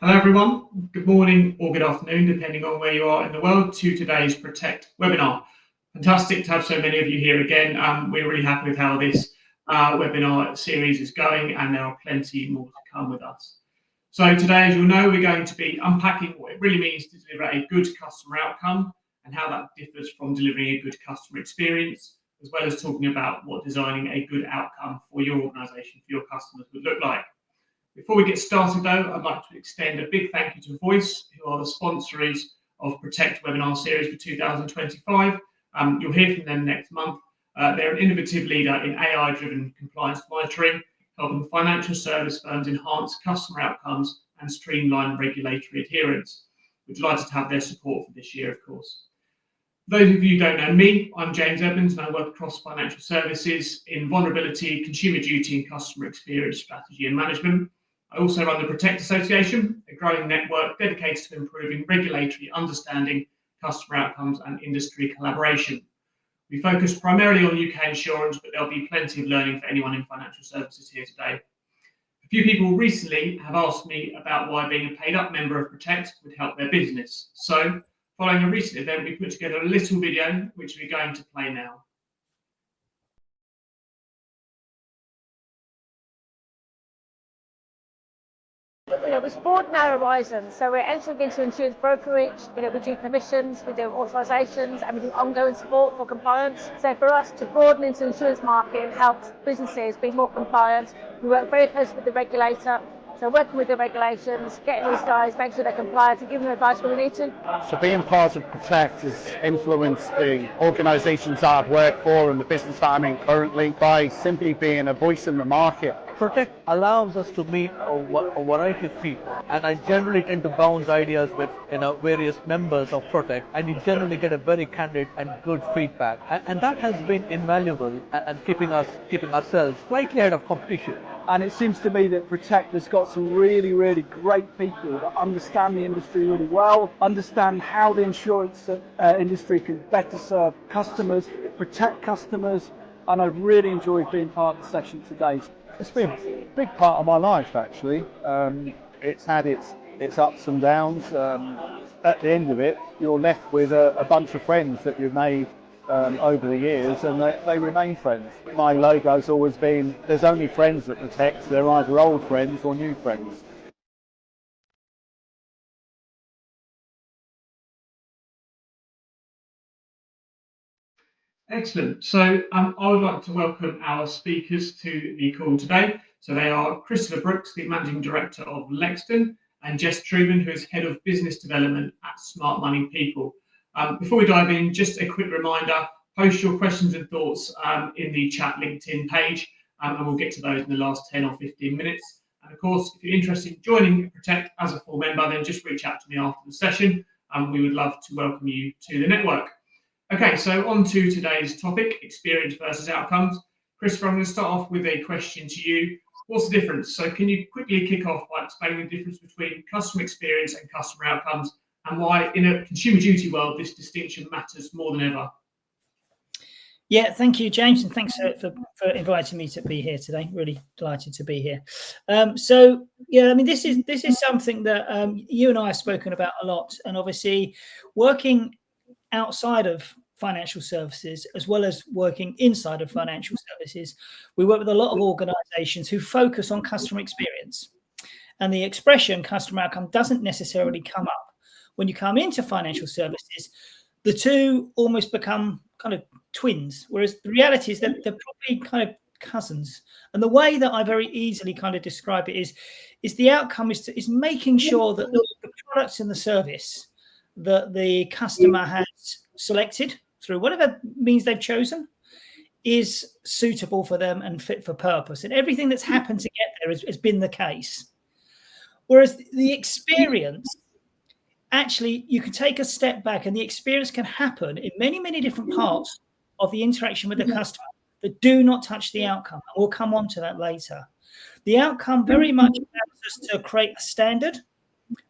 Hello, everyone. Good morning or good afternoon, depending on where you are in the world, to today's Protect webinar. Fantastic to have so many of you here again. We're really happy with how this webinar series is going, and there are plenty more to come with us. So today, as you'll know, we're going to be unpacking what it really means to deliver a good customer outcome and how that differs from delivering a good customer experience, as well as talking about what designing a good outcome for your organisation, for your customers would look like. Before we get started, though, I'd like to extend a big thank you to Voice, who are the sponsors of Protect webinar series for 2025. You'll hear from them next month. They're an innovative leader in AI-driven compliance monitoring, helping financial service firms enhance customer outcomes and streamline regulatory adherence. We're delighted to have their support for this year, of course. For those of you who don't know me, I'm James Edmonds, and I work across financial services in vulnerability, consumer duty, and customer experience strategy and management. I also run the Protect Association, a growing network dedicated to improving regulatory understanding, customer outcomes, and industry collaboration. We focus primarily on UK insurance, but there'll be plenty of learning for anyone in financial services here today. A few people recently have asked me about why being a paid-up member of Protect would help their business. So, following a recent event, we put together a little video, which we're going to play now. We broaden our horizons, so we're entering into insurance brokerage. We do commissions, we do authorisations, and we do ongoing support for compliance. So for us to broaden into the insurance market helps businesses be more compliant. We work very closely with the regulator. So working with the regulations, getting these guys, make sure they're compliant, and giving them advice when we need to. So being part of Protect has influenced the organisations that I've worked for and the business that I'm in currently by simply being a voice in the market. Protect allows us to meet a variety of people, and I generally tend to bounce ideas with various members of Protect, and you generally get a very candid and good feedback, and that has been invaluable and keeping ourselves slightly ahead of competition. And it seems to me that Protect has got some really, really great people that understand the industry really well, understand how the insurance industry can better serve customers, protect customers, and I've really enjoyed being part of the session today. It's been a big part of my life, actually. It's had its ups and downs. At the end of it, you're left with a bunch of friends that you've made over the years, and they remain friends. My logo's always been, there's only friends that Protect. They're either old friends or new friends. Excellent. So I would like to welcome our speakers to the call today. So they are Christopher Brooks, the Managing Director of Lexton, and Jess Truman, who is Head of Business Development at Smart Money People. Before we dive in, just a quick reminder, post your questions and thoughts in the chat LinkedIn page, and we'll get to those in the last 10 or 15 minutes. And of course, if you're interested in joining Protect as a full member, then just reach out to me after the session, and we would love to welcome you to the network. Okay, so on to today's topic, experience versus outcomes. Christopher, I'm going to start off with a question to you. What's the difference? So can you quickly kick off by explaining the difference between customer experience and customer outcomes, and why in a consumer duty world this distinction matters more than ever? Yeah, thank you, James, and thanks for inviting me to be here today. Really delighted to be here. So yeah, I mean, this is something that you and I have spoken about a lot, and obviously working outside of financial services as well as working inside of financial services, we work with a lot of organizations who focus on customer experience, and the expression customer outcome doesn't necessarily come up. When you come into financial services, the two almost become kind of twins, whereas the reality is that they're probably kind of cousins. And the way that I very easily kind of describe it is the outcome is making sure that the products and the service that the customer has selected through whatever means they've chosen is suitable for them and fit for purpose. And everything that's happened to get there has been the case. Whereas the experience, actually, you can take a step back and the experience can happen in many, many different parts of the interaction with the customer that do not touch the outcome. We'll come on to that later. The outcome very much allows us to create a standard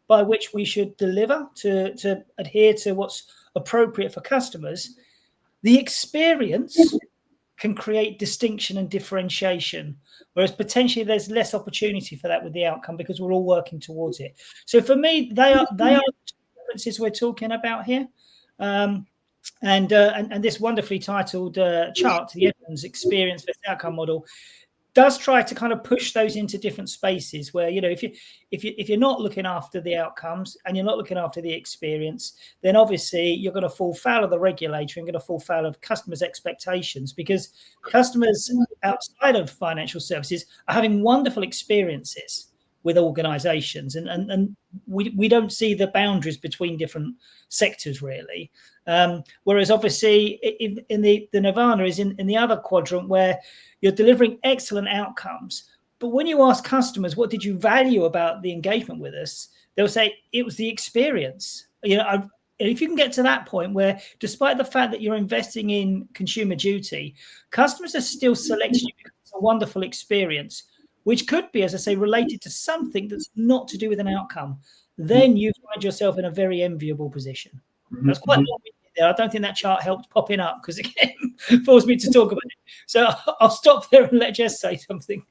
by which we should deliver to adhere to what's appropriate for customers. The experience can create distinction and differentiation, whereas potentially there's less opportunity for that with the outcome because we're all working towards it. So for me, they are the differences we're talking about here. And this wonderfully titled chart, the Evans experience versus outcome model, does try to kind of push those into different spaces where, you know, if you're not looking after the outcomes and you're not looking after the experience, then obviously you're going to fall foul of the regulator and going to fall foul of customers' expectations, because customers outside of financial services are having wonderful experiences with organizations, and we don't see the boundaries between different sectors really. Whereas obviously in the Nirvana is in the other quadrant where you're delivering excellent outcomes. But when you ask customers, what did you value about the engagement with us? They'll say it was the experience. You know, and if you can get to that point where, despite the fact that you're investing in consumer duty, customers are still selecting you because it's a wonderful experience, which could be, as I say, related to something that's not to do with an outcome, then you find yourself in a very enviable position. That's quite long there. I don't think that chart helped popping up because, again, forced me to talk about it. So I'll stop there and let Jess say something.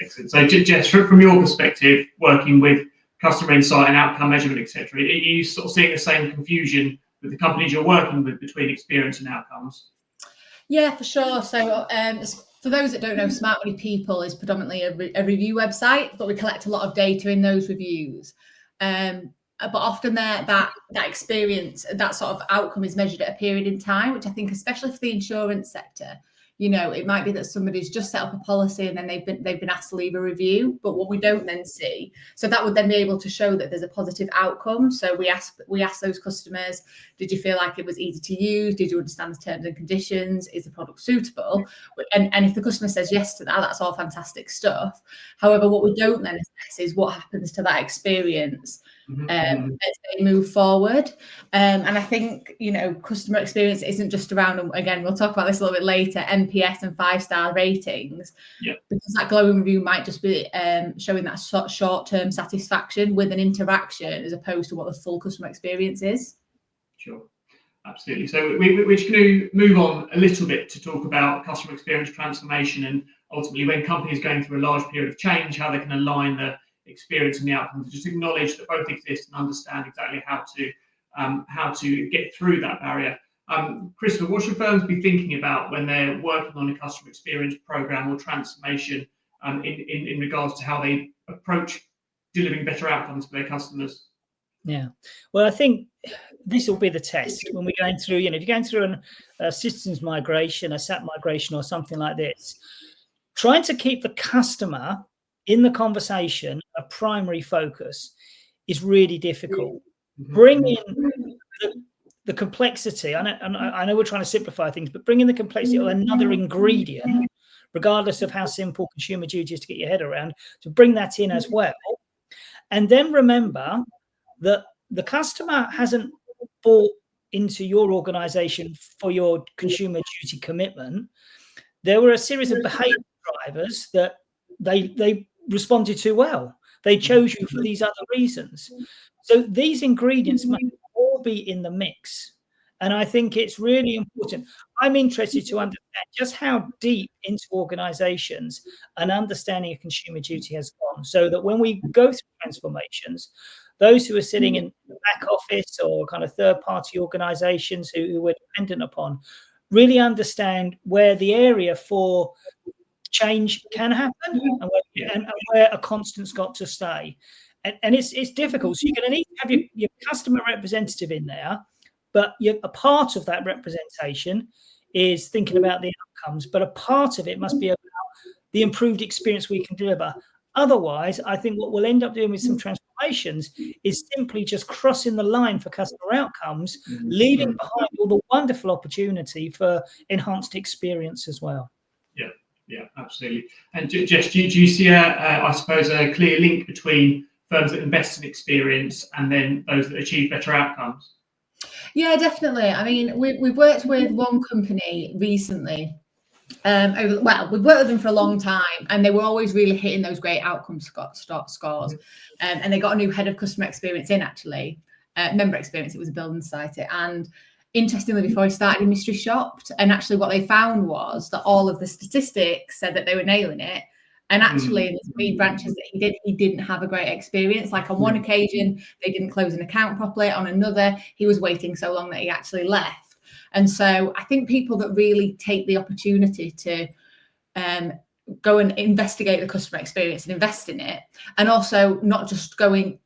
Excellent. So Jess, from your perspective, working with customer insight and outcome measurement, etc., are you sort of seeing the same confusion with the companies you're working with between experience and outcomes? Yeah, for sure. So for those that don't know, Smart Money People is predominantly a review website, but we collect a lot of data in those reviews. But often that experience, that sort of outcome is measured at a period in time, which I think, especially for the insurance sector, you know, it might be that somebody's just set up a policy and then they've been asked to leave a review. But what we don't then see, so that would then be able to show that there's a positive outcome. So we ask those customers, did you feel like it was easy to use? Did you understand the terms and conditions? Is the product suitable? And if the customer says yes to that, that's all fantastic stuff. However, what we don't then assess is what happens to that experience as they move forward. And I think, you know, customer experience isn't just around, and again, we'll talk about this a little bit later, NPS and 5-star ratings, because that glowing review might just be showing that short-term satisfaction with an interaction as opposed to what the full customer experience is. Sure, absolutely. So we're just going to move on a little bit to talk about customer experience transformation, and ultimately when companies are going through a large period of change, how they can align the experience and the outcomes. Just acknowledge that both exist and understand exactly how to get through that barrier. Christopher, what should firms be thinking about when they're working on a customer experience program or transformation in regards to how they approach delivering better outcomes for their customers? Yeah, well, I think this will be the test when we're going through, you know, if you're going through a systems migration, a SAP migration or something like this, trying to keep the customer in the conversation a primary focus is really difficult. Bring in the complexity. I know we're trying to simplify things, but bring in the complexity of another ingredient, regardless of how simple consumer duty is to get your head around, to bring that in as well. And then remember that the customer hasn't bought into your organization for your consumer duty commitment. There were a series of behavior drivers that they responded to well. They chose you for these other reasons. So these ingredients must all be in the mix. And I think it's really important. I'm interested to understand just how deep into organizations an understanding of consumer duty has gone, so that when we go through transformations, those who are sitting in the back office or kind of third-party organizations who we're dependent upon really understand where the area for change can happen and where a constant's got to stay. And it's difficult. So you're going to need to have your customer representative in there, but a part of that representation is thinking about the outcomes, but a part of it must be about the improved experience we can deliver. Otherwise, I think what we'll end up doing with some transformations is simply just crossing the line for customer outcomes, leaving behind all the wonderful opportunity for enhanced experience as well. Yeah, absolutely. And Jess, do you see I suppose, a clear link between firms that invest in experience and then those that achieve better outcomes? Yeah, definitely. I mean, we've worked with one company recently. We've worked with them for a long time, and they were always really hitting those great outcome scores. And they got a new head of customer experience in, actually, member experience. It was a building society, and interestingly, before he started, he mystery shopped, and actually what they found was that all of the statistics said that they were nailing it. And actually, in the 3 branches that he didn't have a great experience. Like on one occasion, they didn't close an account properly. On another, he was waiting so long that he actually left. And so I think people that really take the opportunity to go and investigate the customer experience and invest in it, and also not just going,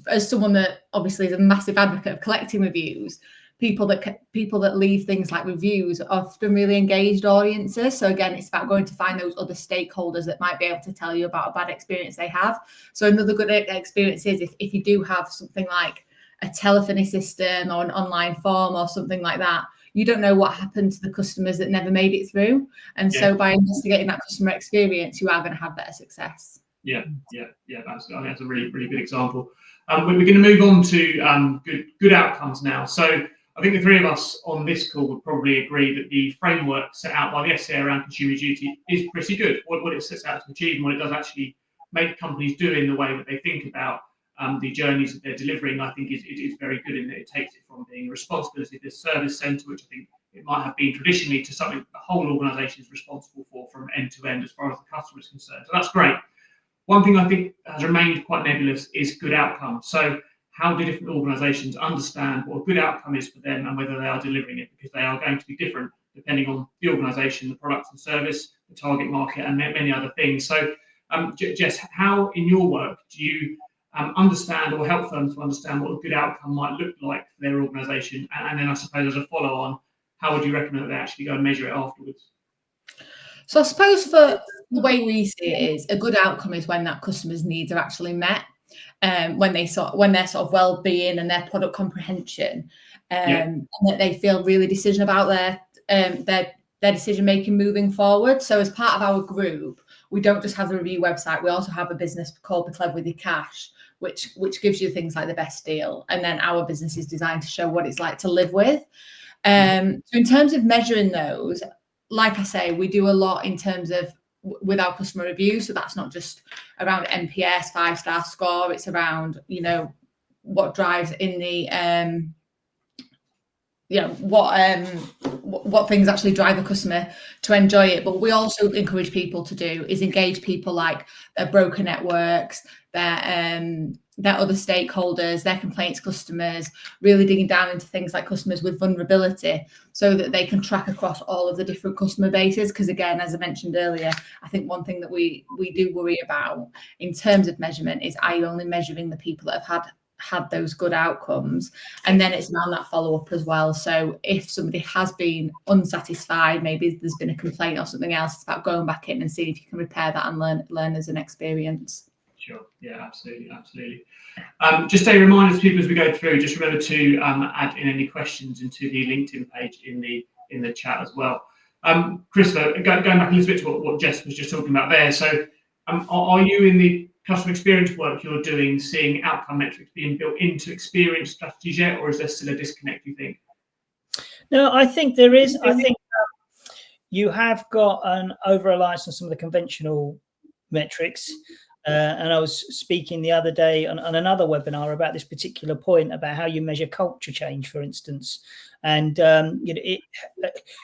as someone that obviously is a massive advocate of collecting reviews, people that leave things like reviews are often really engaged audiences. So again, it's about going to find those other stakeholders that might be able to tell you about a bad experience they have. So another good experience is if you do have something like a telephony system or an online form or something like that, you don't know what happened to the customers that never made it through. And so by investigating that customer experience, you are going to have better success. Yeah, absolutely. I think that's a really, really good example. We're going to move on to good outcomes now. So I think the 3 of us on this call would probably agree that the framework set out by the FCA around consumer duty is pretty good. What it sets out to achieve and what it does actually make companies do in the way that they think about the journeys that they're delivering, I think is very good in that it takes it from being a responsibility of the service centre, which I think it might have been traditionally, to something that the whole organisation is responsible for from end to end as far as the customer is concerned. So that's great. One thing I think has remained quite nebulous is good outcomes. So how do different organisations understand what a good outcome is for them and whether they are delivering it? Because they are going to be different depending on the organisation, the products and service, the target market, and many other things. So, Jess, how in your work do you understand or help firms to understand what a good outcome might look like for their organisation? And then I suppose as a follow-on, how would you recommend that they actually go and measure it afterwards? So I suppose for the way we see it is a good outcome is when that customer's needs are actually met, when their sort of well-being and their product comprehension, and that they feel really decision about their decision making moving forward. So as part of our group, we don't just have the review website. We also have a business called Be Clever With Your Cash, which gives you things like the best deal, and then our business is designed to show what it's like to live with. So in terms of measuring those, like I say, we do a lot in terms of with our customer reviews. So that's not just around NPS 5-star score. It's around, what drives in the, what things actually drive the customer to enjoy it. But we also encourage people to do is engage people like their broker networks, their other stakeholders, their complaints customers, really digging down into things like customers with vulnerability so that they can track across all of the different customer bases. Because again, as I mentioned earlier, I think one thing that we do worry about in terms of measurement is, are you only measuring the people that have had those good outcomes? And then it's around that follow-up as well. So if somebody has been unsatisfied, maybe there's been a complaint or something else, it's about going back in and seeing if you can repair that and learn as an experience. Sure. Yeah, absolutely. Just a reminder to people as we go through, just remember to add in any questions into the LinkedIn page in the chat as well. Christopher, going back a little bit to what Jess was just talking about there. So are you in the customer experience work you're doing, seeing outcome metrics being built into experience strategies yet, or is there still a disconnect, do you think? No, I think there is. I think you have got an over-reliance on some of the conventional metrics. And I was speaking the other day on another webinar about this particular point about how you measure culture change, for instance. And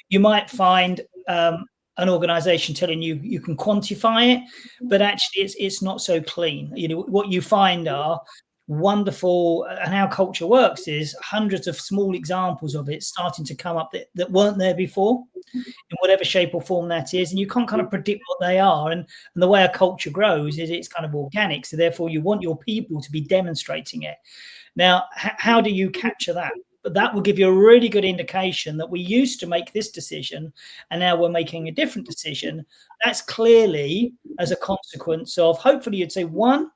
you might find an organization telling you can quantify it, but actually it's not so clean. What you find are wonderful, and how culture works is hundreds of small examples of it starting to come up that weren't there before in whatever shape or form that is, and you can't kind of predict what they are. And the way a culture grows is it's kind of organic, so therefore you want your people to be demonstrating it. Now, how do you capture that? But that will give you a really good indication that we used to make this decision and now we're making a different decision. That's clearly as a consequence of, hopefully you'd say, one,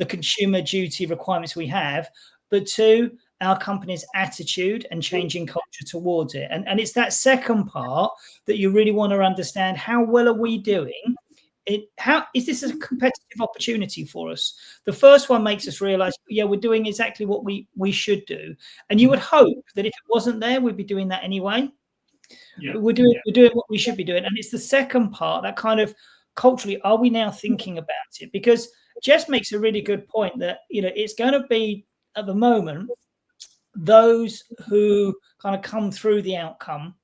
the consumer duty requirements we have, but two, our company's attitude and changing culture towards it. And it's that second part that you really want to understand. How well are we doing? How is this a competitive opportunity for us? The first one makes us realize, yeah, we're doing exactly what we should do. And you would hope that if it wasn't there, we'd be doing that anyway. Yeah. But we're doing what we should be doing. And it's the second part, that kind of culturally, are we now thinking about it? Because Jess makes a really good point that, it's going to be, at the moment, those who kind of come through the outcome,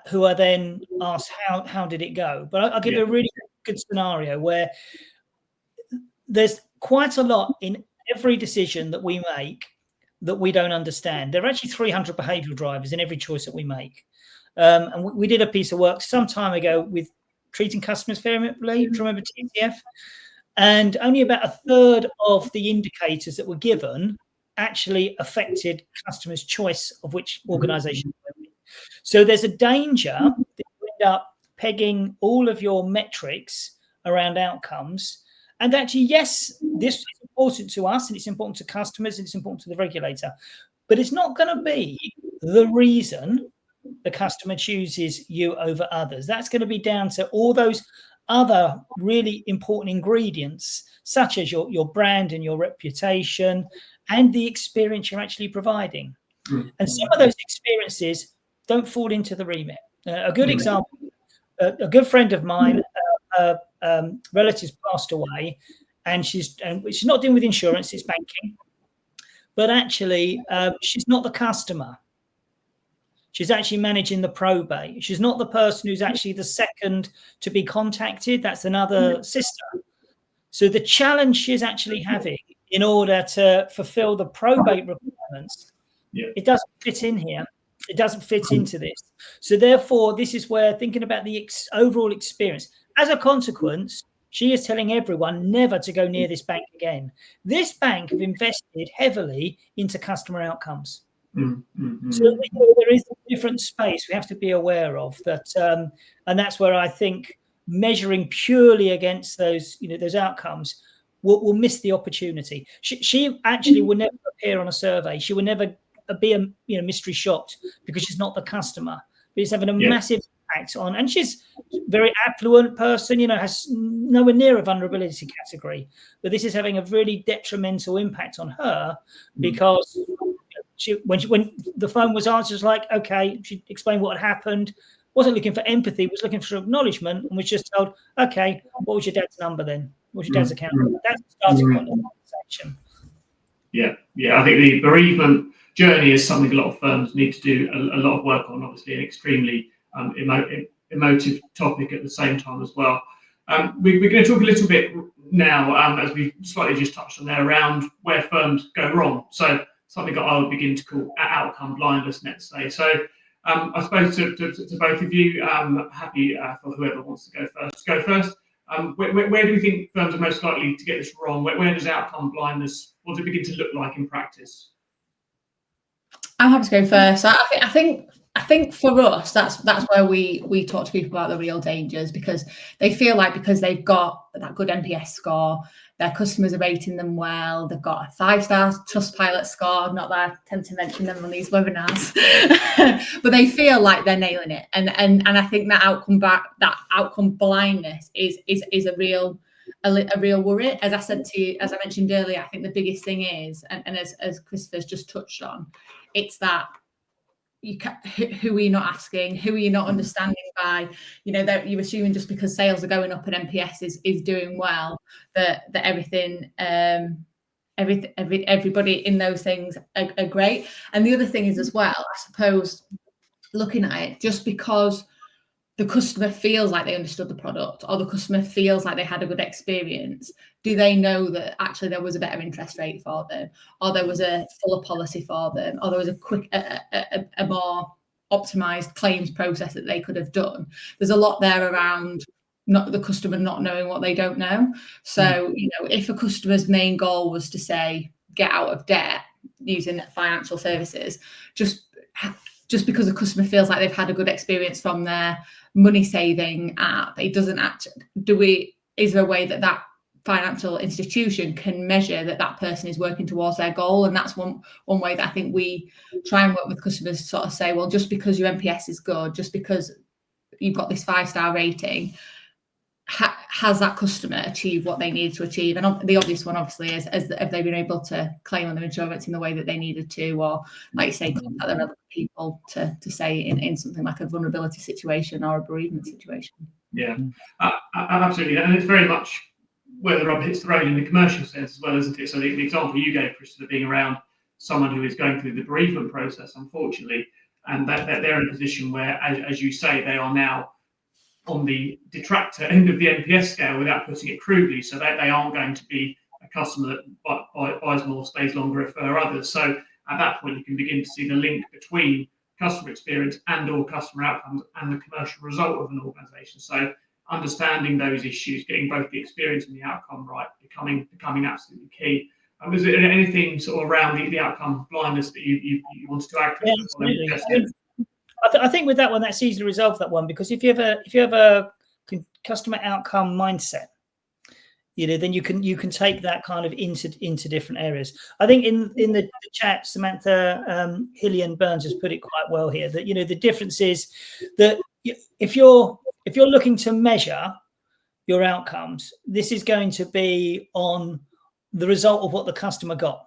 who are then asked how did it go. But I'll give you a really good scenario where there's quite a lot in every decision that we make that we don't understand. There are actually 300 behavioural drivers in every choice that we make. And we did a piece of work some time ago with treating customers fairly. Do you remember TCF? And only about a third of the indicators that were given actually affected customers' choice of which organisation. So there's a danger that you end up pegging all of your metrics around outcomes. And actually, yes, this is important to us and it's important to customers and it's important to the regulator, but it's not going to be the reason the customer chooses you over others. That's going to be down to all those other really important ingredients, such as your brand and your reputation and the experience you're actually providing. And some of those experiences don't fall into the remit. A good example, a good friend of mine, relatives passed away, and she's not dealing with insurance, it's banking, but actually she's not the customer. She's actually managing the probate. She's not the person who's actually the second to be contacted. That's another sister. So the challenge she's actually having in order to fulfill the probate requirements, it doesn't fit in here. It doesn't fit into this. So therefore, this is where thinking about the overall experience. As a consequence, she is telling everyone never to go near this bank again. This bank have invested heavily into customer outcomes. So there is a different space we have to be aware of that, and that's where I think measuring purely against those, those outcomes will miss the opportunity. She actually will never appear on a survey. She will never be mystery shopped because she's not the customer. But it's having a massive impact on, and she's a very affluent person, has nowhere near a vulnerability category. But this is having a really detrimental impact on her because when the phone was answered, was like, okay, she explained what had happened, wasn't looking for empathy, was looking for acknowledgement, and was just told, okay, what was your dad's number then? What was your dad's account number? That's the starting point of the conversation. I think the bereavement journey is something a lot of firms need to do a lot of work on, obviously, an extremely emotive topic at the same time as well. We're going to talk a little bit now, as we slightly just touched on there, around where firms go wrong. So something that I would begin to call outcome blindness, let's say. So I suppose to both of you, happy for whoever wants to go first. Where do we think firms are most likely to get this wrong? Where does outcome blindness, what does it begin to look like in practice? I'm happy to go first. I think for us, that's where we talk to people about the real dangers, because they feel like because they've got that good NPS score, their customers are rating them well, they've got a 5-star Trustpilot score, not that I tend to mention them on these webinars, but they feel like they're nailing it. And I think that outcome blindness is a real worry. As I mentioned earlier, I think the biggest thing is, and as Christopher's just touched on, it's that who are you not asking, who are you not understanding by, that you're assuming just because sales are going up and NPS is doing well, that everything, everybody in those things are great. And the other thing is as well, I suppose, looking at it, just because the customer feels like they understood the product, or the customer feels like they had a good experience, do they know that actually there was a better interest rate for them, or there was a fuller policy for them, or there was a more optimized claims process that they could have done? There's a lot there around not the customer not knowing what they don't know. So, if a customer's main goal was to say, get out of debt using financial services, just because the customer feels like they've had a good experience from their money saving app, it doesn't actually, is there a way that financial institution can measure that person is working towards their goal? And that's one way that I think we try and work with customers to sort of say, well, just because your NPS is good, just because you've got this 5-star rating, has that customer achieved what they needed to achieve? And the obvious one, obviously, is have they been able to claim on their insurance in the way that they needed to, or, like you say, contact the relevant people to say in something like a vulnerability situation or a bereavement situation. Yeah, absolutely. And it's very much where the rubber hits the road in the commercial sense as well, isn't it? So the example you gave, Christopher, being around someone who is going through the bereavement process, unfortunately, and that they're in a position where, as you say, they are now on the detractor end of the NPS scale, without putting it crudely, so that they aren't going to be a customer that buys more, stays longer, refer others. So at that point, you can begin to see the link between customer experience and or customer outcomes and the commercial result of an organisation. So understanding those issues, getting both the experience and the outcome right, becoming absolutely key. Was there anything sort of around the outcome blindness that you wanted to add? Yeah, absolutely. I think with that one, that's easily resolved, that one, because if you have a customer outcome mindset, then you can take that kind of into different areas. I think in the chat, Samantha Hillian Burns has put it quite well here, that the difference is that if you're looking to measure your outcomes, this is going to be on the result of what the customer got,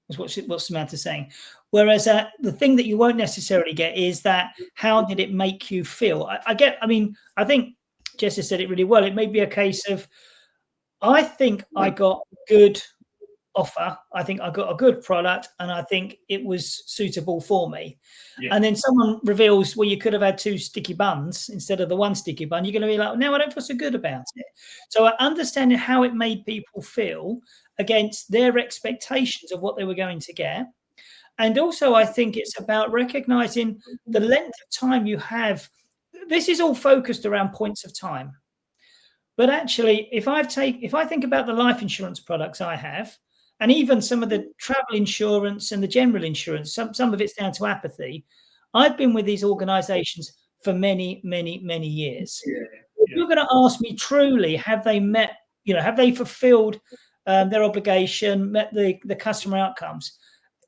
is what Samantha's saying. Whereas the thing that you won't necessarily get is that, how did it make you feel? I think Jess has said it really well. It may be a case of, I think I got a good offer, I think I got a good product, and I think it was suitable for me. Yeah. And then someone reveals, well, you could have had 2 sticky buns instead of the 1 sticky bun. You're going to be like, no, I don't feel so good about it. So understanding how it made people feel against their expectations of what they were going to get. And also, I think it's about recognizing the length of time you have. This is all focused around points of time. But actually, if I think about the life insurance products I have, and even some of the travel insurance and the general insurance, some of it's down to apathy. I've been with these organizations for many, many, many years. Yeah. If you're going to ask me truly, have they met, have they fulfilled their obligation, met the customer outcomes?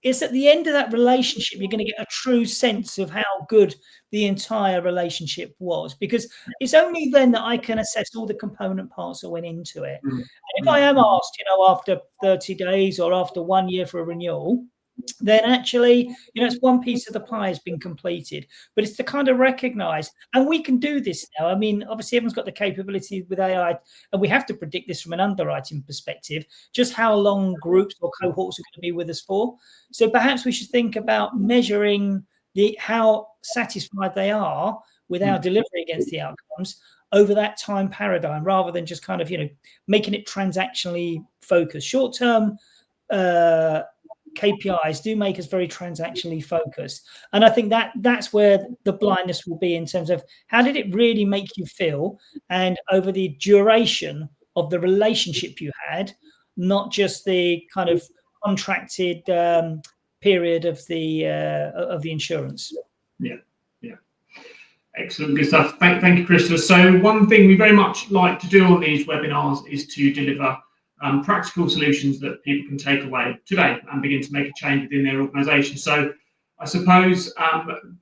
It's at the end of that relationship you're going to get a true sense of how good the entire relationship was, because it's only then that I can assess all the component parts that went into it. And if I am asked, after 30 days or after 1 year for a renewal, then actually, it's one piece of the pie has been completed. But it's to kind of recognize, and we can do this now. I mean, obviously, everyone's got the capability with AI, and we have to predict this from an underwriting perspective, just how long groups or cohorts are going to be with us for. So perhaps we should think about measuring how satisfied they are with our delivery against the outcomes over that time paradigm, rather than just kind of, making it transactionally focused. Short-term KPIs do make us very transactionally focused. And I think that's where the blindness will be, in terms of how did it really make you feel, and over the duration of the relationship you had, not just the kind of contracted period of the insurance. Yeah. Excellent, good stuff. Thank you, Christopher. So one thing we very much like to do on these webinars is to deliver practical solutions that people can take away today and begin to make a change within their organisation. So I suppose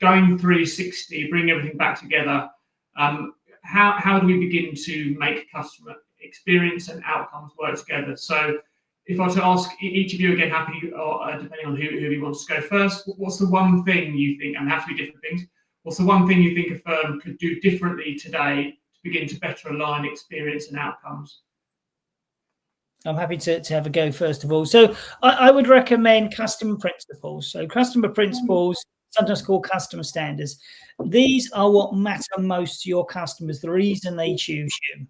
going 360, bring everything back together, how do we begin to make customer experience and outcomes work together? So if I were to ask each of you, again, happy, or depending on who wants to go first, what's the one thing you think, and have to be different things, what's the one thing you think a firm could do differently today to begin to better align experience and outcomes? I'm happy to have a go first of all. So I would recommend customer principles. So customer principles, sometimes called customer standards. These are what matter most to your customers, the reason they choose you,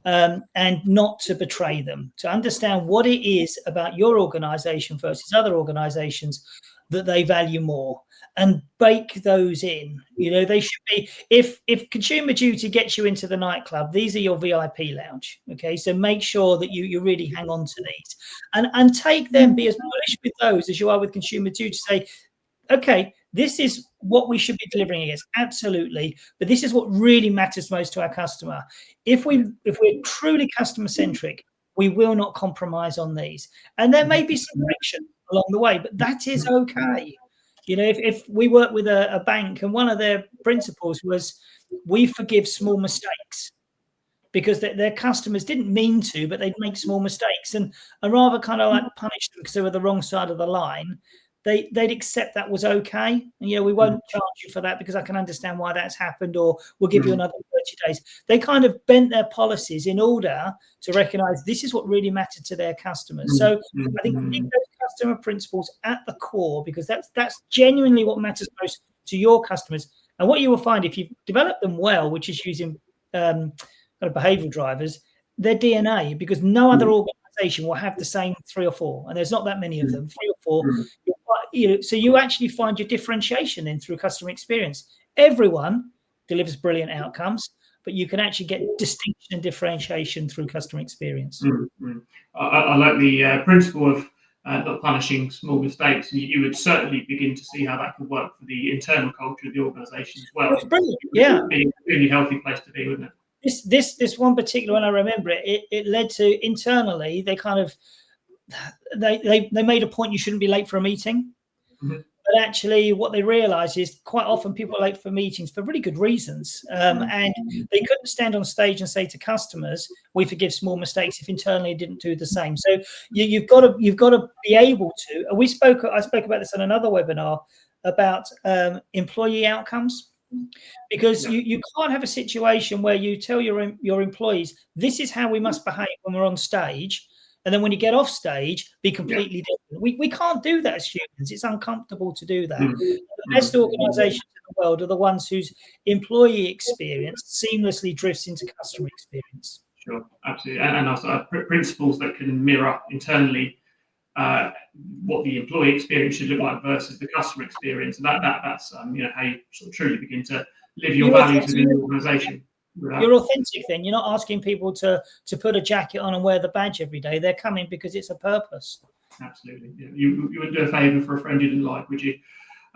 and not to betray them, to understand what it is about your organization versus other organizations that they value more, and bake those in. They should be, if Consumer Duty gets you into the nightclub, these are your VIP lounge. Okay, so make sure that you really hang on to these, and take them, be as bullish with those as you are with Consumer Duty. Say, okay, this is what we should be delivering against, absolutely, but this is what really matters most to our customer. If we're truly customer centric, we will not compromise on these, and there may be some friction along the way, but that is okay. If we work with a bank, and one of their principles was, we forgive small mistakes, because their customers didn't mean to, but they'd make small mistakes, and rather kind of like punish them because they were the wrong side of the line, they'd accept that was okay. And, we won't charge you for that because I can understand why that's happened, or we'll give you another 30 days. They kind of bent their policies in order to recognize this is what really mattered to their customers. So I think those customer principles at the core, because that's genuinely what matters most to your customers. And what you will find if you develop them well, which is using kind of behavioral drivers, their DNA, because no other organization will have the same 3 or 4, and there's not that many of them, 3 or 4. So you actually find your differentiation in through customer experience. Everyone delivers brilliant outcomes, but you can actually get distinction and differentiation through customer experience. I like the principle of not punishing small mistakes. You would certainly begin to see how that could work for the internal culture of the organisation as well. It's brilliant. Yeah, it would be a really healthy place to be, wouldn't it? This one particular one, I remember it led to internally they kind of they made a point you shouldn't be late for a meeting. But actually what they realized is quite often people are late for meetings for really good reasons, and they couldn't stand on stage and say to customers, we forgive small mistakes, if internally didn't do the same. So you've got to be able to. I spoke about this on another webinar about employee outcomes, because you can't have a situation where you tell your employees, this is how we must behave when we're on stage, and then when you get off stage, be completely different. We can't do that as humans. It's uncomfortable to do that. The best organizations in the world are the ones whose employee experience seamlessly drifts into customer experience. Sure, absolutely. And also principles that can mirror internally what the employee experience should look like versus the customer experience. And that's how you sort of truly begin to live your values within the organization. You're authentic then. You're not asking people to put a jacket on and wear the badge every day. They're coming because it's a purpose. Absolutely. Yeah. You wouldn't do a favour for a friend you didn't like, would you?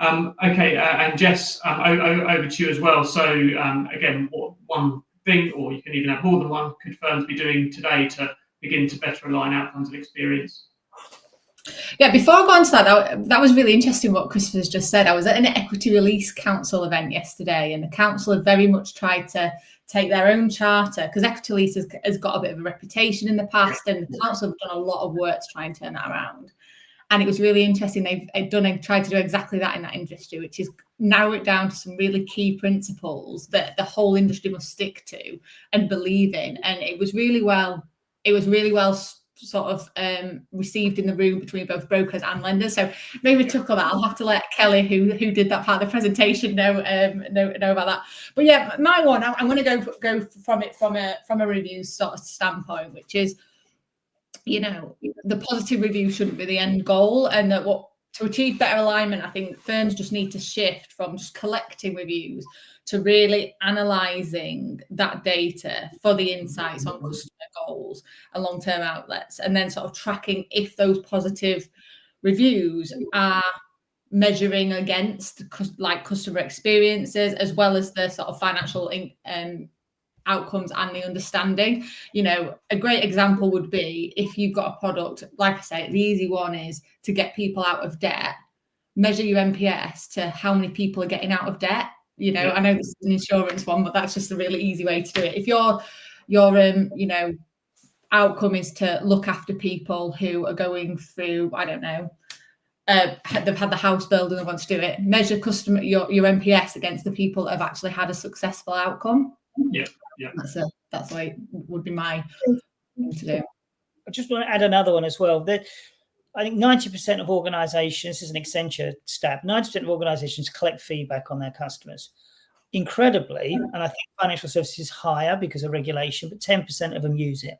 Okay, and Jess, over to you as well. So again, what one thing, or you can even have more than one, could firms be doing today to begin to better align outcomes and experience? Yeah, before I go on to that was really interesting what Christopher's just said. I was at an Equity Release Council event yesterday, and the council have very much tried to take their own charter, because Equity Release has got a bit of a reputation in the past, and the council have done a lot of work to try and turn that around. And it was really interesting. They've tried to do exactly that in that industry, which is narrow it down to some really key principles that the whole industry must stick to and believe in. And it was really well sort of received in the room between both brokers and lenders. So maybe took on that. I'll have to let Kelly, who did that part of the presentation, know about that. But yeah, my one, I'm going to go from it from a review sort of standpoint, which is, the positive review shouldn't be the end goal, and that to achieve better alignment, I think firms just need to shift from just collecting reviews to really analysing that data for the insights on customer goals and long-term outlets, and then sort of tracking if those positive reviews are measuring against customer experiences, as well as the sort of financial outcomes and the understanding. A great example would be if you've got a product, like I say, the easy one is to get people out of debt. Measure your NPS to how many people are getting out of debt. I know this is an insurance one, but that's just a really easy way to do it. If your outcome is to look after people who are going through, I don't know, they've had the house build and they want to do it, measure your NPS against the people that have actually had a successful outcome. Yeah. That's the way it would be my thing to do. I just want to add another one as well. I think 90% of organizations, this is an Accenture stat, 90% of organizations collect feedback on their customers. Incredibly, and I think financial services is higher because of regulation, but 10% of them use it.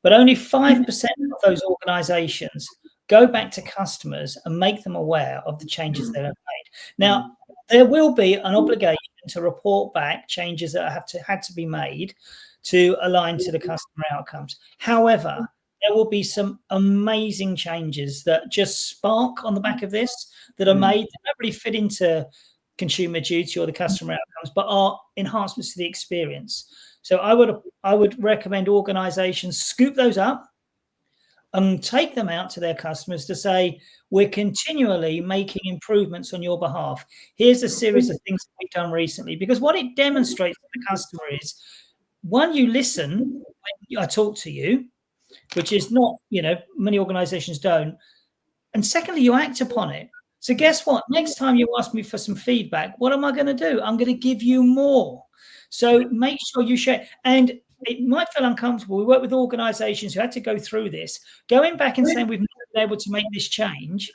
But only 5% of those organizations go back to customers and make them aware of the changes that are made. Now, there will be an obligation to report back changes that had to be made to align to the customer outcomes. However, there will be some amazing changes that just spark on the back of this that are made that don't really fit into consumer duty or the customer outcomes, but are enhancements to the experience. So I would recommend organizations scoop those up and take them out to their customers to say, we're continually making improvements on your behalf. Here's a series of things that we've done recently, because what it demonstrates to the customer is, one, you listen when I talk to you, which is not, many organizations don't. And secondly, you act upon it. So guess what? Next time you ask me for some feedback, what am I going to do? I'm going to give you more. So make sure you share. And it might feel uncomfortable. We work with organizations who had to go through this, going back and saying, we've never able to make this change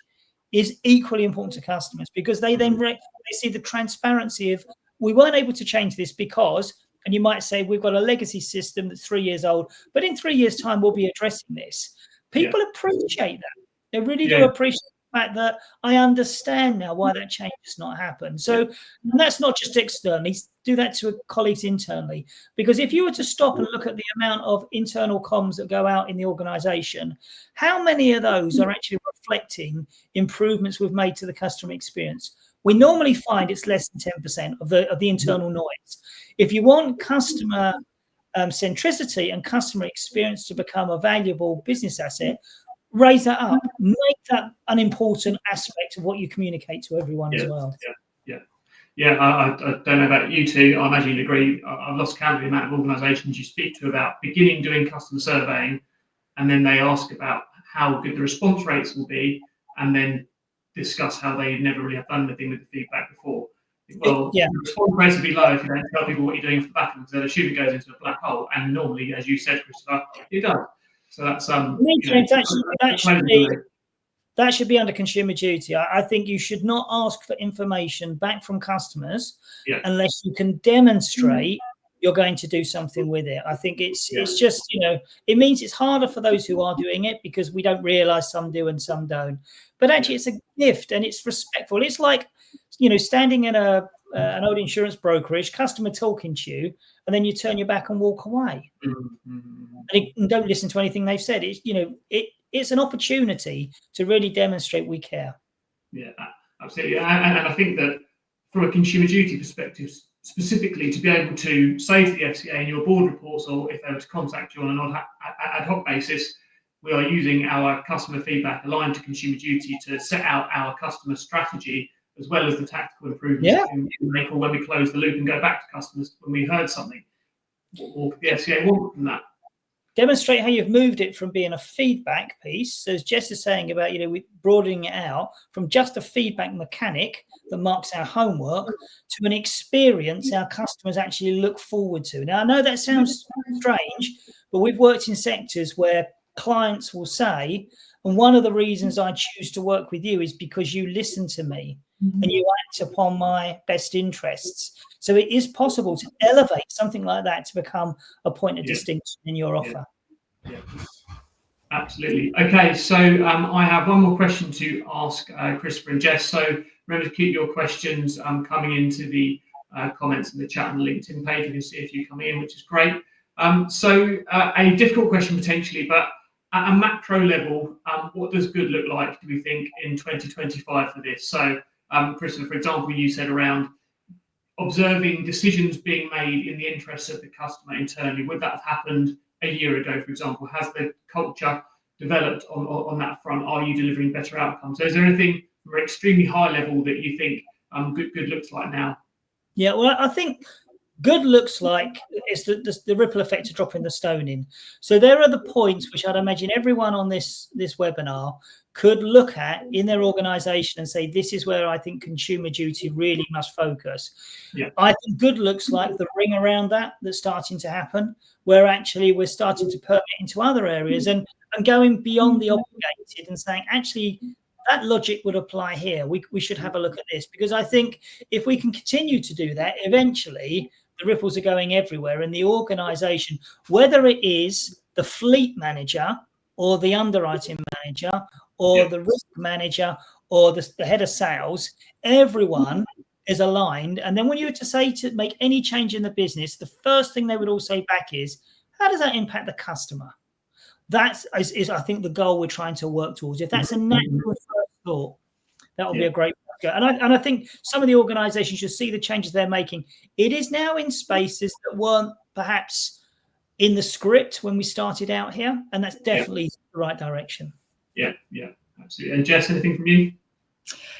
is equally important to customers, because they then they see the transparency of, we weren't able to change this because, and you might say, we've got a legacy system that's 3 years old, but in 3 years' time, we'll be addressing this. People appreciate that. They really do appreciate the fact that I understand now why that change has not happened. So, and that's not just externally, do that to colleagues internally. Because if you were to stop and look at the amount of internal comms that go out in the organization, how many of those are actually reflecting improvements we've made to the customer experience? We normally find it's less than 10% of the internal noise. If you want customer centricity and customer experience to become a valuable business asset, raise that up, make that an important aspect of what you communicate to everyone as well. I don't know about you two. I imagine you'd agree. I've lost count of the amount of organisations you speak to about beginning doing customer surveying, and then they ask about how good the response rates will be, and then discuss how they never really have done anything with the feedback before. Well, the response rates will be low if you don't tell people what you're doing for the back end, because they'll assume it goes into a black hole. And normally, as you said, Christopher, it does. So that's that should be under consumer duty. I think you should not ask for information back from customers unless you can demonstrate you're going to do something with it. I think it's just, it means it's harder for those who are doing it, because we don't realize some do and some don't. But actually, it's a gift and it's respectful. It's like, standing in an old insurance brokerage, customer talking to you, and then you turn your back and walk away and don't listen to anything they've said. It's an opportunity to really demonstrate we care. Yeah, absolutely. And I think that from a consumer duty perspective, specifically, to be able to say to the FCA in your board reports, or if they were to contact you on an ad hoc basis, we are using our customer feedback aligned to consumer duty to set out our customer strategy, as well as the tactical improvements we can make, or when we close the loop and go back to customers when we heard something. Or the FCA want from that. Demonstrate how you've moved it from being a feedback piece, so as Jess is saying about, broadening it out from just a feedback mechanic that marks our homework to an experience our customers actually look forward to. Now, I know that sounds strange, but we've worked in sectors where clients will say, and one of the reasons I choose to work with you is because you listen to me and you act upon my best interests. So it is possible to elevate something like that to become a point of distinction in your offer. Yeah. Absolutely. Okay, so I have one more question to ask Christopher and Jess. So remember to keep your questions coming into the comments in the chat on the LinkedIn page. You can see a few coming in, which is great. So a difficult question potentially, but at a macro level, what does good look like, do we think, in 2025 for this? So Christopher, for example, you said around observing decisions being made in the interests of the customer internally. Would that have happened a year ago, for example? Has the culture developed on that front? Are you delivering better outcomes? So is there anything from an extremely high level that you think good looks like now? Yeah, well, I think good looks like it's the ripple effect of dropping the stone in. So there are the points which I'd imagine everyone on this webinar could look at in their organization and say, this is where I think consumer duty really must focus. Yeah. I think good looks like the ring around that's starting to happen, where actually we're starting to permeate into other areas and going beyond the obligated and saying, actually, that logic would apply here. We should have a look at this, because I think if we can continue to do that, eventually the ripples are going everywhere, and the organization, whether it is the fleet manager or the underwriting manager or the risk manager or the head of sales, everyone is aligned. And then when you were to say to make any change in the business, the first thing they would all say back is, how does that impact the customer? That is I think, the goal we're trying to work towards. If that's a natural first thought, that will be a great go. And I think some of the organizations should see the changes they're making. It is now in spaces that weren't perhaps in the script when we started out here, and that's definitely the right direction. Yeah, absolutely. And Jess, anything from you?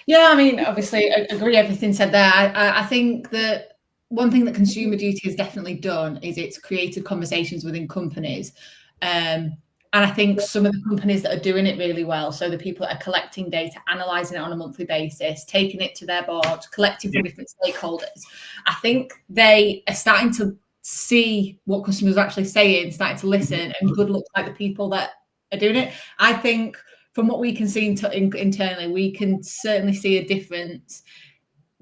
Yeah, I mean, obviously, I agree everything said there. I think that one thing that consumer duty has definitely done is it's created conversations within companies. And I think some of the companies that are doing it really well, so the people that are collecting data, analysing it on a monthly basis, taking it to their board, collecting from different stakeholders, I think they are starting to see what customers are actually saying, starting to listen, and good looks like the people that are doing it. I think from what we can see internally, we can certainly see a difference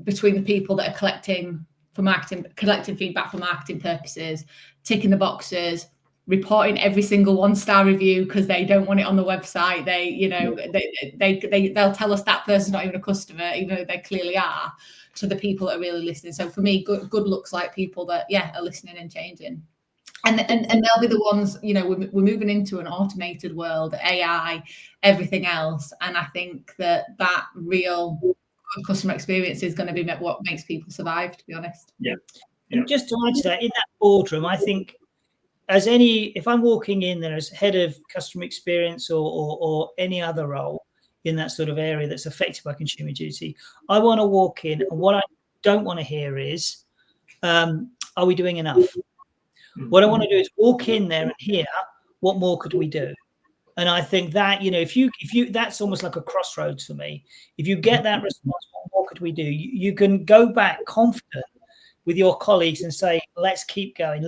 between the people that are collecting feedback for marketing purposes, ticking the boxes, reporting every single 1-star review because they don't want it on the website. They'll tell us that person's not even a customer, even though they clearly are, to the people that are really listening. So for me, good looks like people that are listening and changing. And they'll be the ones, we're moving into an automated world, AI, everything else. And I think that real customer experience is going to be what makes people survive, to be honest. Yeah. And just to add to that, in that boardroom, I think if I'm walking in there as head of customer experience or any other role in that sort of area that's affected by consumer duty, I want to walk in, and what I don't want to hear is, are we doing enough? What I want to do is walk in there and hear, what more could we do? And I think that, if you that's almost like a crossroads for me. If you get that response, what more could we do? You can go back confident with your colleagues and say, let's keep going.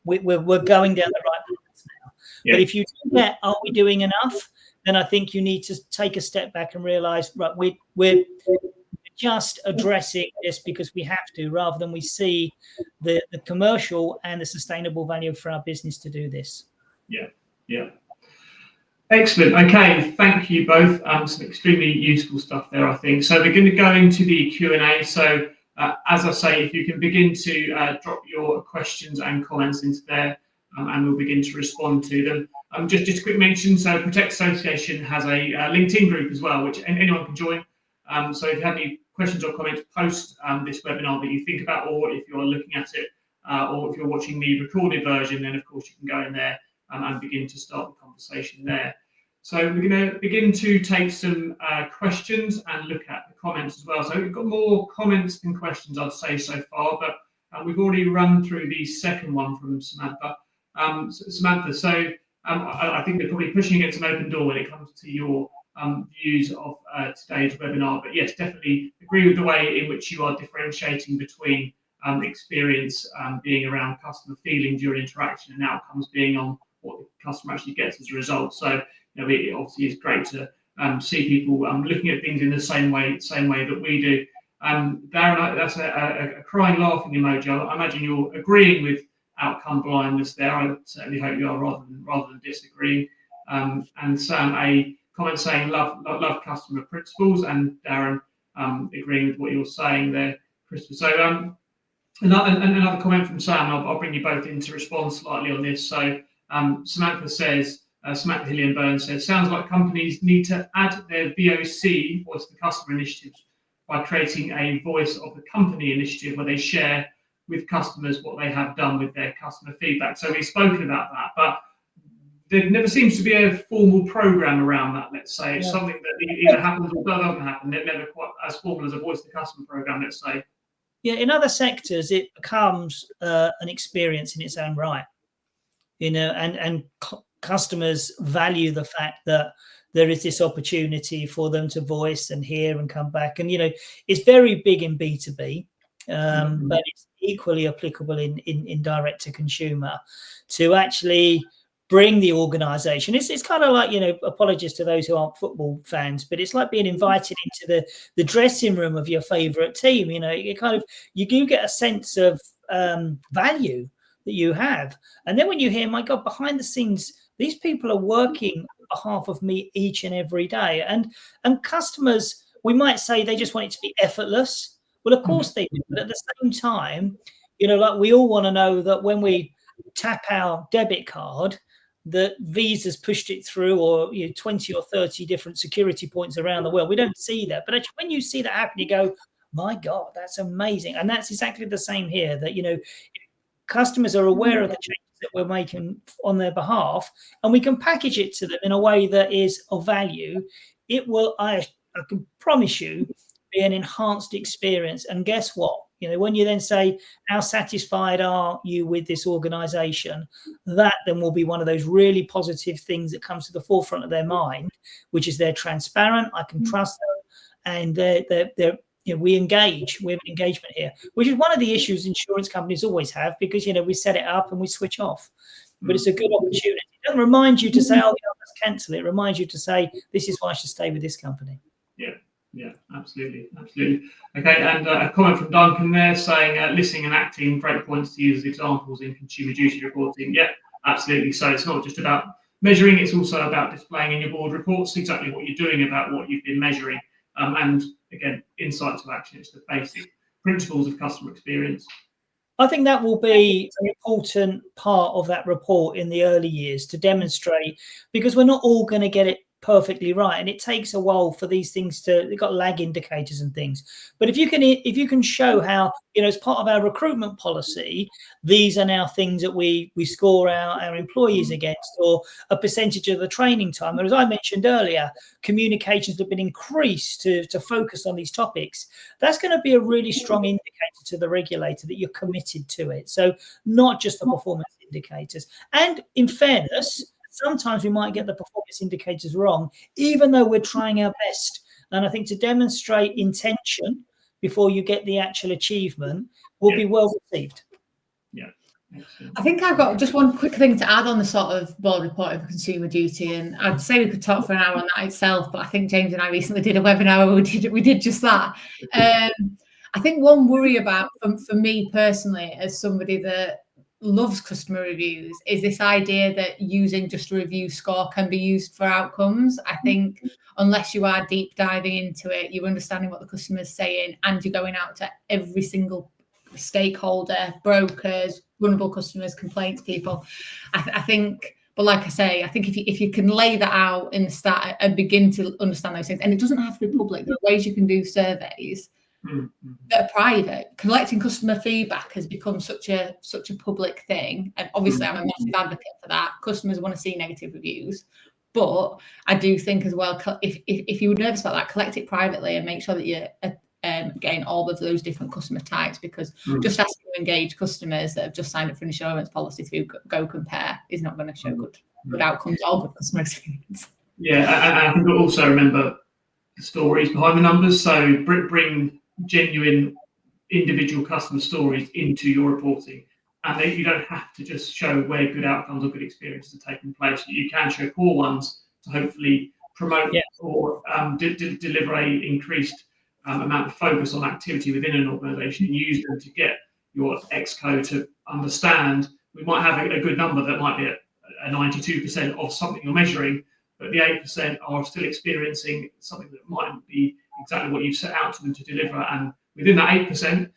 We're going down the right path now. Yeah. But if you do that, are we doing enough? Then I think you need to take a step back and realize, right, we're just addressing this because we have to, rather than we see the commercial and the sustainable value for our business to do this. Yeah. Excellent. Okay, thank you both. Some extremely useful stuff there, I think. So we're going to go into the Q&A. So as I say, if you can begin to drop your questions and comments into there, and we'll begin to respond to them. Just a quick mention, so Protect Association has a LinkedIn group as well, which anyone can join. So if you have any questions or comments post this webinar that you think about, or if you're looking at it, or if you're watching the recorded version, then of course you can go in there and begin to start the conversation there. So we're going to begin to take some questions and look at the comments as well. So we've got more comments than questions, I'd say, so far, but we've already run through the second one from Samantha. Samantha, so I think they're probably pushing against an open door when it comes to your views of today's webinar. But yes, definitely agree with the way in which you are differentiating between experience being around customer feeling during interaction and outcomes being on what the customer actually gets as a result. So it obviously is great to see people looking at things in the same way that we do. Darren, that's a crying, laughing emoji. I imagine you're agreeing with outcome blindness there. I certainly hope you are, rather than disagreeing. And Sam, a comment saying love customer principles, and Darren agreeing with what you're saying there, Christopher. So another comment from Sam. I'll bring you both in to respond slightly on this. So Samantha says. Samantha Hillian Burns says, sounds like companies need to add their VOC, voice of the customer initiatives, by creating a voice of the company initiative where they share with customers what they have done with their customer feedback. So we've spoken about that, but there never seems to be a formal program around that, let's say. It's something that either happens or doesn't happen. They're never quite as formal as a voice of the customer program, let's say. Yeah, in other sectors, it becomes an experience in its own right, and customers value the fact that there is this opportunity for them to voice and hear and come back. And, it's very big in B2B, but it's equally applicable in direct to consumer to actually bring the organization. It's kind of like, apologies to those who aren't football fans, but it's like being invited into the dressing room of your favorite team. You do get a sense of value that you have. And then when you hear, my God, behind the scenes, these people are working on behalf of me each and every day. And customers, we might say they just want it to be effortless. Well, of course they do. But at the same time, like we all want to know that when we tap our debit card, that Visa's pushed it through, or 20 or 30 different security points around the world. We don't see that. But actually, when you see that happen, you go, my God, that's amazing. And that's exactly the same here, that, customers are aware of the changes that we're making on their behalf, and we can package it to them in a way that is of value. It will, I can promise you, be an enhanced experience. And guess what? When you then say, how satisfied are you with this organization? That then will be one of those really positive things that comes to the forefront of their mind, which is they're transparent, I can trust them, and they're we engage. We have an engagement here, which is one of the issues insurance companies always have, because we set it up and we switch off. But it's a good opportunity doesn't remind you to say, oh, yeah, let's cancel it. It reminds you to say, this is why I should stay with this company. Yeah, absolutely. Okay, and a comment from Duncan there saying listening and acting, great points to use as examples in consumer duty reporting. Yeah, absolutely. So it's not just about measuring, it's also about displaying in your board reports exactly what you're doing about what you've been measuring. And again, insight to action, it's the basic principles of customer experience. I think that will be an important part of that report in the early years to demonstrate, because we're not all going to get it perfectly right, and it takes a while for these things to, they've got lag indicators and things. But if you can show how, as part of our recruitment policy, these are now things that we score our employees against, or a percentage of the training time. And as I mentioned earlier, communications have been increased to focus on these topics. That's going to be a really strong indicator to the regulator that you're committed to it. So not just the performance indicators. And in fairness, sometimes we might get the performance indicators wrong, even though we're trying our best. And I think to demonstrate intention before you get the actual achievement will be well received. Yeah. I think I've got just one quick thing to add on the sort of board report of consumer duty, and I'd say we could talk for an hour on that itself, but I think James and I recently did a webinar where we did just that. I think one worry about, for me personally, as somebody that loves customer reviews, is this idea that using just a review score can be used for outcomes. I think unless you are deep diving into it, you're understanding what the customer's saying, and you're going out to every single stakeholder, brokers, vulnerable customers, complaints people. I think, but like I say, I think if you can lay that out in the start and begin to understand those things, and it doesn't have to be public, there are ways you can do surveys that are private. Collecting customer feedback has become such a public thing, and obviously I'm a massive advocate for that. Customers want to see negative reviews, but I do think as well, if you were nervous about that, collect it privately and make sure that you're getting all of those different customer types, because just asking to engage customers that have just signed up for an insurance policy through Go Compare is not going to show good outcomes or good customer experience. Yeah, and I think also remember the stories behind the numbers. So bring genuine individual customer stories into your reporting, and you don't have to just show where good outcomes or good experiences are taking place. You can show poor ones to hopefully promote or deliver a increased amount of focus on activity within an organisation, and use them to get your exco to understand. We might have a good number that might be a 92% of something you're measuring, but the 8% are still experiencing something that might be exactly what you've set out to them to deliver. And within that 8%,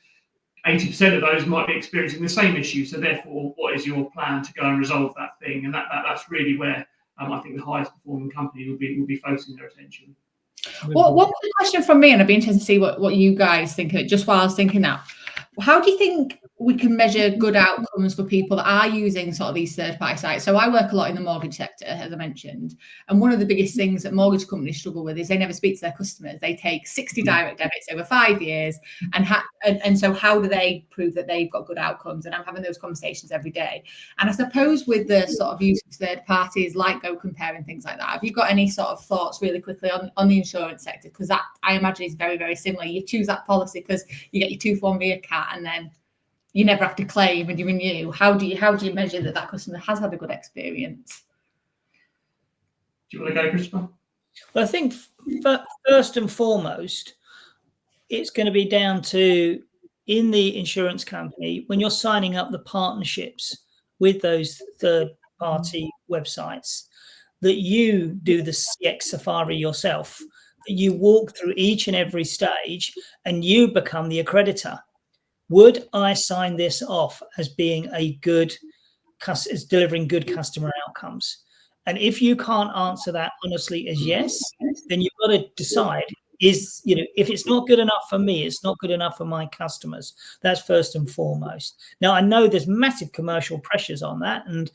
80% of those might be experiencing the same issue. So therefore, what is your plan to go and resolve that thing? And that's really where I think the highest performing company will be focusing their attention. Well, one quick question from me, and I'd be interested to see what you guys think of it, just while I was thinking that. How do you think we can measure good outcomes for people that are using sort of these third-party sites? So I work a lot in the mortgage sector, as I mentioned, and one of the biggest things that mortgage companies struggle with is they never speak to their customers. They take 60 direct debits over 5 years, and so how do they prove that they've got good outcomes? And I'm having those conversations every day. And I suppose with the sort of use of third parties like Go Compare and things like that, have you got any sort of thoughts really quickly on the insurance sector? Because that, I imagine, is very, very similar. You choose that policy because you get your 2-form via CAT, and then you never have to claim and you renew. How do you measure that customer has had a good experience? Do you want to go, Christopher? Well, I think first and foremost, it's going to be down to, in the insurance company, when you're signing up the partnerships with those third-party websites, that you do the CX Safari yourself, that you walk through each and every stage and you become the accreditor. Would I sign this off as being as delivering good customer outcomes? And if you can't answer that honestly as yes, then you've got to decide, if it's not good enough for me, it's not good enough for my customers. That's first and foremost. Now, I know there's massive commercial pressures on that, and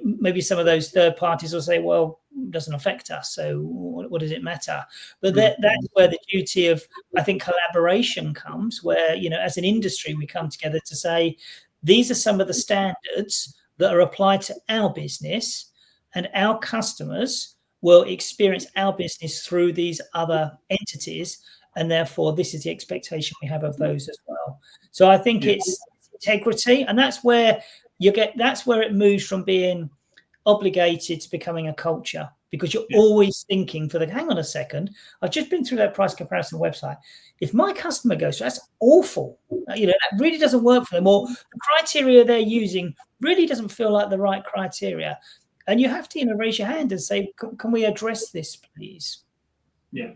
maybe some of those third parties will say, well, it doesn't affect us, so what does it matter? But that's where the duty of, I think, collaboration comes, where, as an industry, we come together to say, these are some of the standards that are applied to our business, and our customers will experience our business through these other entities, and therefore this is the expectation we have of those as well. So I think it's integrity, and that's where it moves from being obligated to becoming a culture, because you're always thinking hang on a second, I've just been through that price comparison website. If my customer goes, that's awful, that really doesn't work for them, or the criteria they're using really doesn't feel like the right criteria. And you have to raise your hand and say, can we address this, please? Yeah,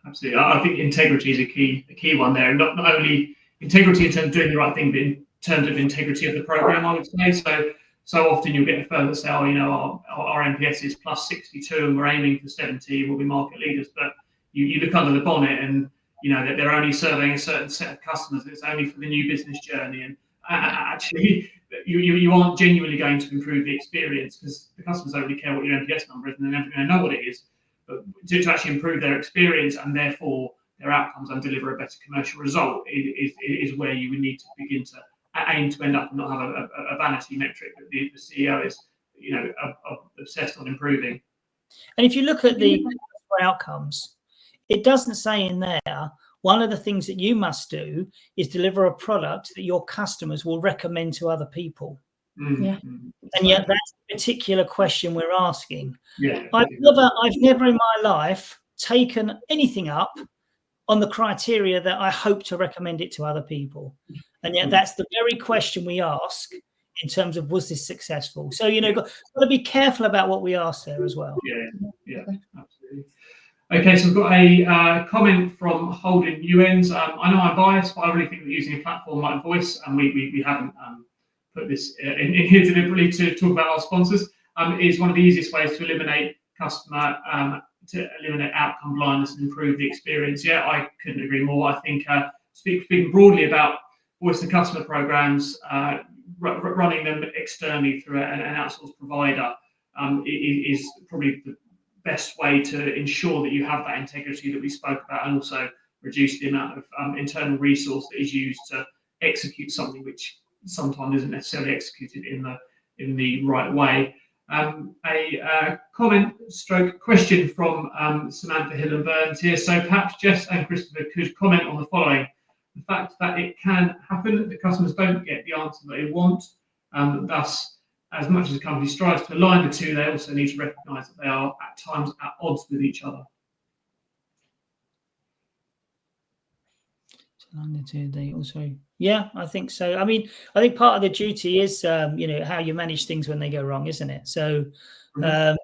absolutely. I think integrity is a key one there. Not only integrity in terms of doing the right thing, but in terms of integrity of the program, I would say. So often you'll get a further say, our NPS is plus 62 and we're aiming for 70, we'll be market leaders. But you look under the bonnet and that they're only surveying a certain set of customers. It's only for the new business journey, and actually you aren't genuinely going to improve the experience, because the customers don't really care what your NPS number is, and they're never going to know what it is. But to actually improve their experience and therefore their outcomes and deliver a better commercial result is where you would need to begin to aim to end up and not have a vanity metric that the CEO is obsessed on improving. And if you look at the outcomes, it doesn't say in there, one of the things that you must do is deliver a product that your customers will recommend to other people. Yeah. And yet that's a particular question we're asking. Yeah. I've never in my life taken anything up on the criteria that I hope to recommend it to other people. And yet that's the very question we ask in terms of, was this successful? So, got to be careful about what we ask there as well. Yeah, absolutely. Okay, so we've got a comment from Holden Ewens. I know I'm biased, but I really think that using a platform like Voice, and we haven't put this in here deliberately to talk about our sponsors, is one of the easiest ways to eliminate to eliminate outcome blindness and improve the experience. Yeah, I couldn't agree more. I think speaking broadly about voice and customer programs, running them externally through an outsourced provider is probably the best way to ensure that you have that integrity that we spoke about, and also reduce the amount of internal resource that is used to execute something which sometimes isn't necessarily executed in the right way. A comment / question from Samantha Hill and Burns here. So perhaps Jess and Christopher could comment on the following: the fact that it can happen that customers don't get the answer they want, thus, as much as the company strives to align the two, they also need to recognise that they are at times at odds with each other. Yeah, I think so. I mean, I think part of the duty is, how you manage things when they go wrong, isn't it? So, I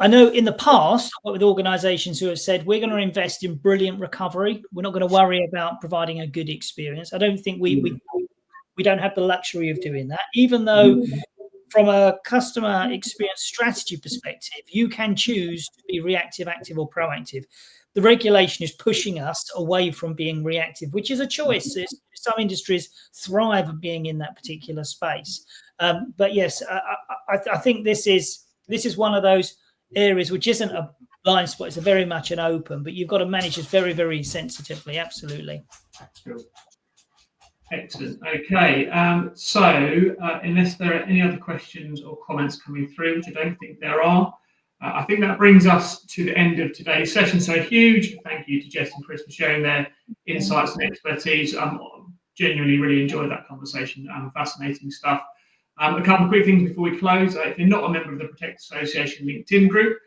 know in the past, I've worked with organisations who have said, we're going to invest in brilliant recovery. We're not going to worry about providing a good experience. I don't think we don't have the luxury of doing that, even though from a customer experience strategy perspective, you can choose to be reactive, active, or proactive. The regulation is pushing us away from being reactive, which is a choice. Some industries thrive on being in that particular space. But yes, I think this is one of those areas which isn't a blind spot. It's very much an open, but you've got to manage it very, very sensitively. Absolutely. Cool. Excellent. Okay. So unless there are any other questions or comments coming through, which I don't think there are, I think that brings us to the end of today's session. So a huge thank you to Jess and Chris for sharing their insights and expertise. Genuinely really enjoyed that conversation. Fascinating stuff. A couple of quick things before we close. If you're not a member of the Protect Association LinkedIn group,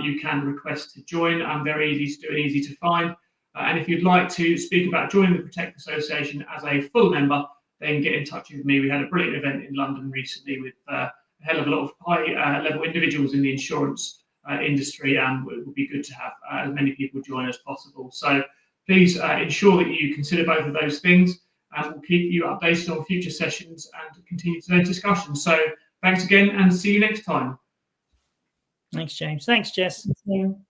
you can request to join. Very easy to do and easy to find. And if you'd like to speak about joining the Protect Association as a full member, then get in touch with me. We had a brilliant event in London recently with a hell of a lot of high-level individuals in the insurance industry, and it would be good to have as many people join as possible. So please ensure that you consider both of those things, and we'll keep you updated on future sessions and continue today's discussion. So thanks again, and see you next time. Thanks, James. Thanks, Jess. Thank you.